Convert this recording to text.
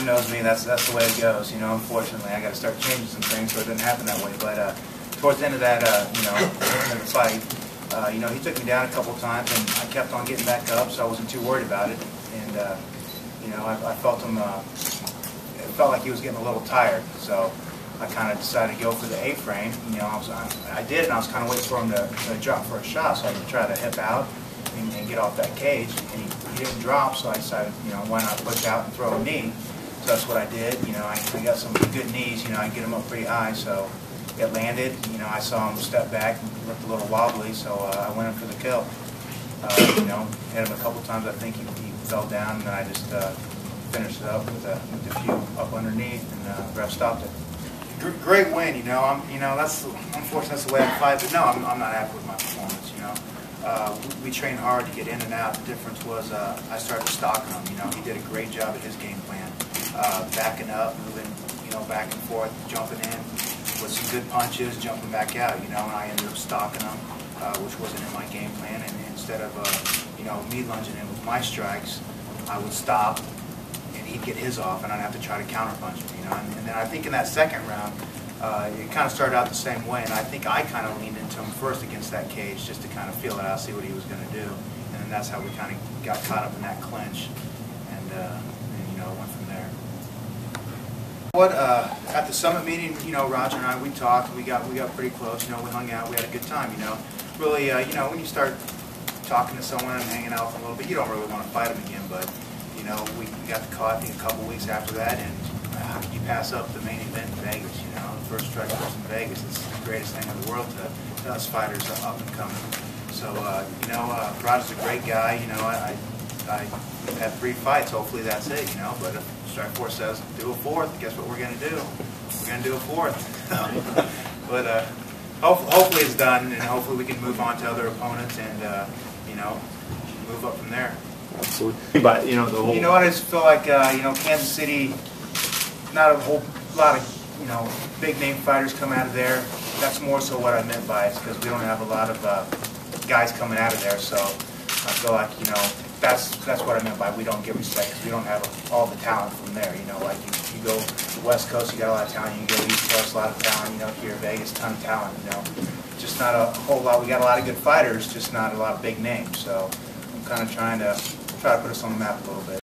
anyone knows me, that's the way it goes. You know, unfortunately, I got to start changing some things so it didn't happen that way. But towards the end of that, you know, end of the fight, you know, he took me down a couple of times, and I kept on getting back up, so I wasn't too worried about it. And you know, I felt him. It felt like he was getting a little tired, so I kind of decided to go for the A-frame. You know, I did, and I was kind of waiting for him to drop for a shot, so I could try to hip out and get off that cage. And he didn't drop, so I decided, you know, why not push out and throw a knee? So that's what I did. You know, I got some good knees. You know, I get him up pretty high, so it landed. You know, I saw him step back and looked a little wobbly, so I went in for the kill. You know, hit him a couple times. I think he fell down, and then I just finished it up with a few up underneath, and the ref stopped it. Great win, you know. You know, that's unfortunately that's the way I fight, but no, I'm not happy with my performance. You know, we trained hard to get in and out. The difference was I started stalking him. You know, he did a great job at his game plan, backing up, moving, you know, back and forth, jumping in with some good punches, jumping back out. You know, and I ended up stalking him, which wasn't in my game plan. And instead of you know, me lunging in with my strikes, I would stop, and he'd get his off, and I'd have to try to counterpunch him, you know. And then I think in that second round, it kind of started out the same way, and I think I kind of leaned into him first against that cage just to kind of feel it out, see what he was going to do, and then that's how we kind of got caught up in that clinch, and you know, went from there. At the summit meeting, you know, Roger and I, we talked, we got pretty close, you know, we hung out, we had a good time, you know. Really, you know, when you start talking to someone and hanging out for a little bit, you don't really want to fight them again, but you know, we got the call, I think, a couple weeks after that, and how can you pass up the main event in Vegas? You know, the first Strikeforce in Vegas. It's the greatest thing in the world to us fighters up and coming. So, you know, Roger's a great guy. You know, I had 3 fights. Hopefully that's it. You know, but if Strikeforce says do a 4th, guess what we're going to do? We're going to do a 4th. But hopefully it's done, and hopefully we can move on to other opponents and you know, move up from there. Absolutely. But you know, the whole. You know what? I just feel like you know, Kansas City, not a whole lot of, you know, big name fighters come out of there. That's more so what I meant by it, because we don't have a lot of guys coming out of there. So I feel like, you know, that's what I meant by we don't get respect, because we don't have all the talent from there. You know, like you go to the West Coast, you got a lot of talent. You go East Coast, a lot of talent. You know, here in Vegas, ton of talent. You know, just not a whole lot. We got a lot of good fighters, just not a lot of big names. So I'm kind of trying to put us on the map a little bit.